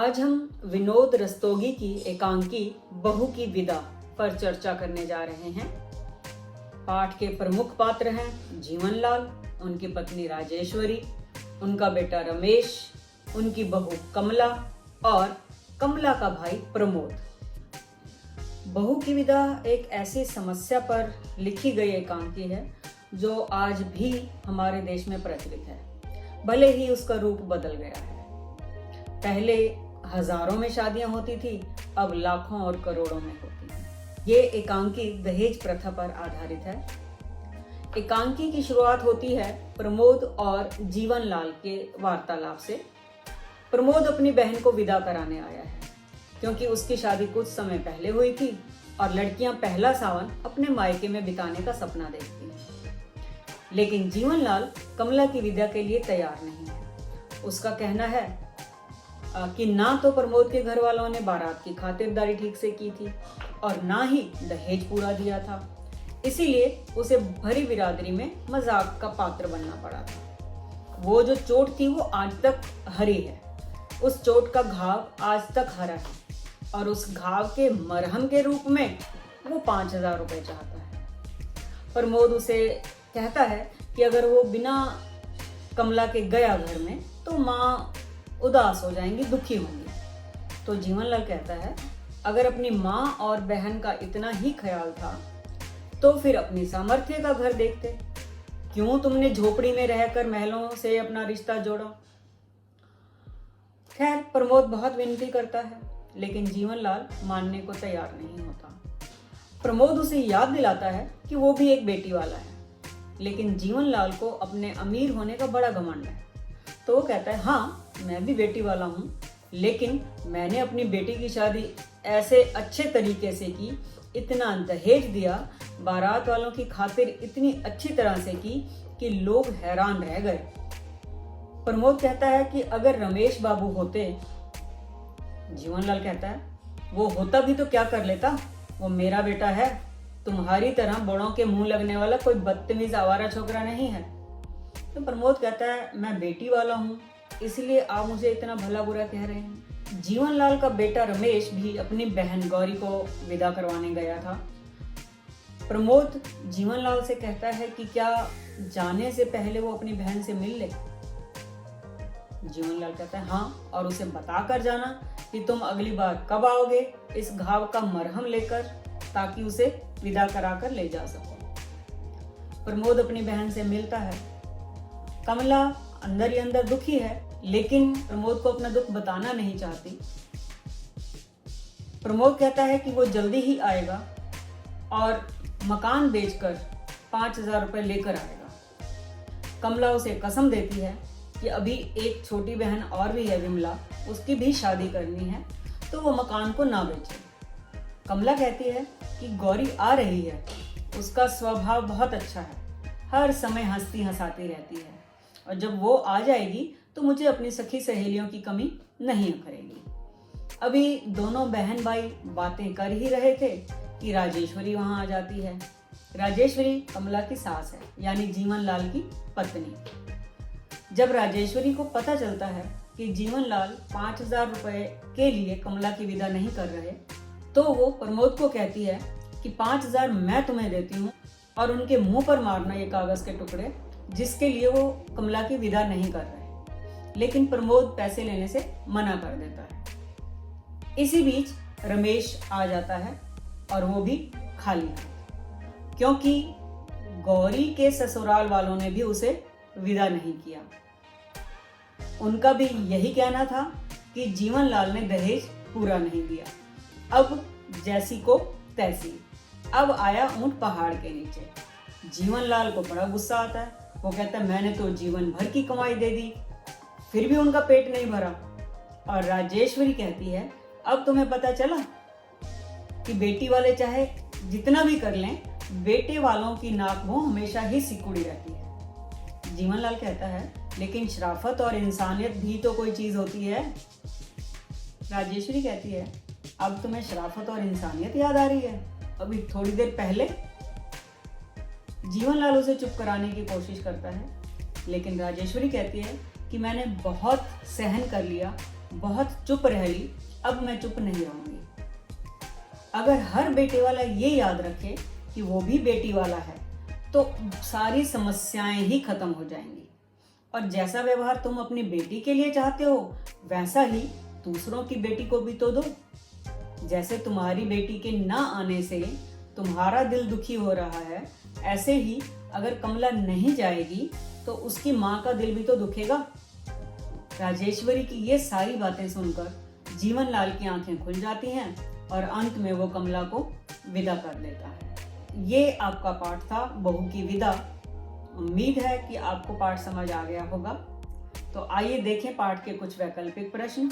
आज हम विनोद रस्तोगी की एकांकी बहू की विदा पर चर्चा करने जा रहे हैं। पाठ के प्रमुख पात्र हैं जीवनलाल, उनकी पत्नी राजेश्वरी, उनका बेटा रमेश, उनकी बहू कमला और कमला का भाई प्रमोद। बहू की विदा एक ऐसी समस्या पर लिखी गई एकांकी है जो आज भी हमारे देश में प्रचलित है, भले ही उसका रूप बदल गया है। पहले हजारों में शादियां होती थी, अब लाखों और करोड़ों में होती हैं। ये एकांकी दहेज प्रथा पर आधारित है। एकांकी की शुरुआत होती है प्रमोद और जीवनलाल के वार्तालाप से। प्रमोद अपनी बहन को विदा कराने आया है क्योंकि उसकी शादी कुछ समय पहले हुई थी और लड़कियां पहला सावन अपने मायके में बिताने का सपना देखती हैं। लेकिन जीवनलाल कमला की विदा के लिए तैयार नहीं है। उसका कहना है कि ना तो प्रमोद के घर वालों ने बारात की खातिरदारी ठीक से की थी और ना ही दहेज पूरा दिया था, इसीलिए उसे भरी बिरादरी में मजाक का पात्र बनना पड़ा था। वो जो चोट थी वो आज तक हरी है, उस चोट का घाव आज तक हरा है और उस घाव के मरहम के रूप में वो 5,000 रुपए चाहता है। प्रमोद उसे कहता है कि अगर वो बिना कमला के गया घर में तो माँ उदास हो जाएंगी, दुखी होंगी। तो जीवनलाल कहता है अगर अपनी माँ और बहन का इतना ही ख्याल था तो फिर अपनी सामर्थ्य का घर देखते, क्यों तुमने झोपड़ी में रहकर महलों से अपना रिश्ता जोड़ा। खैर, प्रमोद बहुत विनती करता है लेकिन जीवनलाल मानने को तैयार नहीं होता। प्रमोद उसे याद दिलाता है कि वो भी एक बेटी वाला है, लेकिन जीवनलाल को अपने अमीर होने का बड़ा घमंड है। तो वो कहता है हाँ, मैं भी बेटी वाला हूँ, लेकिन मैंने अपनी बेटी की शादी ऐसे अच्छे तरीके से की, इतना दहेज दिया, बारात वालों की खातिर इतनी अच्छी तरह से की कि लोग हैरान रह गए। प्रमोद कहता है कि अगर रमेश बाबू होते, जीवनलाल कहता है वो होता भी तो क्या कर लेता, वो मेरा बेटा है, तुम्हारी तरह बड़ों के मुंह लगने वाला कोई बदतमीज आवारा छोकरा नहीं है। तो प्रमोद कहता है मैं बेटी वाला हूँ, इसलिए आप मुझे इतना भला बुरा कह रहे हैं। जीवनलाल का बेटा रमेश भी अपनी बहन गौरी को विदा करवाने गया था। प्रमोद जीवनलाल से कहता है कि क्या जाने से पहले वो अपनी बहन से मिल ले। जीवनलाल कहता है हाँ, और उसे बताकर जाना कि तुम अगली बार कब आओगे इस घाव का मरहम लेकर, ताकि उसे विदा कराकर ले जा सको। प्रमोद अपनी बहन से मिलता है। कमला अंदर ही अंदर दुखी है, लेकिन प्रमोद को अपना दुख बताना नहीं चाहती। प्रमोद कहता है कि वो जल्दी ही आएगा और मकान बेचकर 5,000 रुपए लेकर आएगा। कमला उसे कसम देती है कि अभी एक छोटी बहन और भी है विमला, उसकी भी शादी करनी है, तो वो मकान को ना बेचे। कमला कहती है कि गौरी आ रही है, उसका स्वभाव बहुत अच्छा है, हर समय हंसती हंसाती रहती है और जब वो आ जाएगी तो मुझे अपनी सखी सहेलियों की कमी नहीं करेगी। अभी दोनों बहन भाई बातें कर ही रहे थे कि राजेश्वरी वहां आ जाती है। राजेश्वरी कमला की सास है, यानी जीवनलाल की पत्नी। जब राजेश्वरी को पता चलता है कि जीवनलाल 5,000 रुपए के लिए कमला की विदा नहीं कर रहे, तो वो प्रमोद को कहती है कि 5,000 मैं तुम्हें देती हूँ और उनके मुंह पर मारना ये कागज के टुकड़े जिसके लिए वो कमला की विदा नहीं कर रहे। लेकिन प्रमोद पैसे लेने से मना कर देता है। इसी बीच रमेश आ जाता है और वो भी खाली है, क्योंकि गौरी के ससुराल वालों ने भी उसे विदा नहीं किया। उनका भी यही कहना था कि जीवनलाल ने दहेज पूरा नहीं दिया। अब जैसी को तैसी, अब आया ऊंट पहाड़ के नीचे। जीवनलाल को बड़ा गुस्सा आता है। वो कहता है मैंने तो जीवन भर की कमाई दे दी, फिर भी उनका पेट नहीं भरा। और राजेश्वरी कहती है अब तुम्हें पता चला कि बेटी वाले चाहे जितना भी कर लें, बेटे वालों की नाक वो हमेशा ही सिकुड़ी रहती है। जीवनलाल कहता है लेकिन शराफत और इंसानियत भी तो कोई चीज होती है। राजेश्वरी कहती है अब तुम्हें शराफत और इंसानियत याद आ रही है, अभी थोड़ी देर पहले। जीवनलाल उसे चुप कराने की कोशिश करता है, लेकिन राजेश्वरी कहती है कि मैंने बहुत सहन कर लिया, बहुत चुप रह ली, अब मैं चुप नहीं रहूंगी। अगर हर बेटे वाला ये याद रखे कि वो भी बेटी वाला है, तो सारी समस्याएं ही खत्म हो जाएंगी। और जैसा व्यवहार तुम अपनी बेटी के लिए चाहते हो, वैसा ही दूसरों की बेटी को भी तो दो। जैसे तुम्हारी बेटी के ना आने से तुम्हारा दिल दुखी हो रहा है, ऐसे ही अगर कमला नहीं जाएगी तो उसकी माँ का दिल भी तो दुखेगा। राजेश्वरी की ये सारी बातें सुनकर जीवन लाल की आंखें खुल जाती हैं और अंत में वो कमला को विदा कर देता है। ये आपका पाठ था, बहू की विदा। उम्मीद है कि आपको पाठ समझ आ गया होगा। तो आइए देखें पाठ के कुछ वैकल्पिक प्रश्न।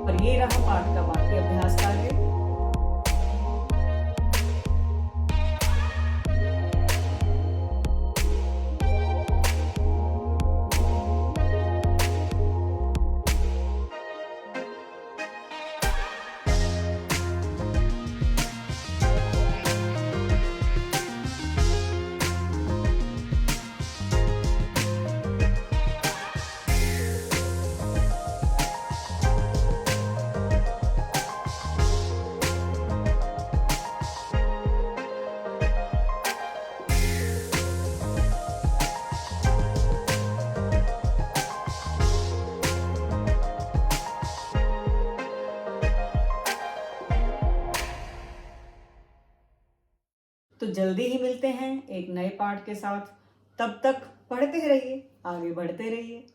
और ये रहा पाठ का बाकी अभ्यास कार्य। तो जल्दी ही मिलते हैं एक नए पाठ के साथ। तब तक पढ़ते रहिए, आगे बढ़ते रहिए।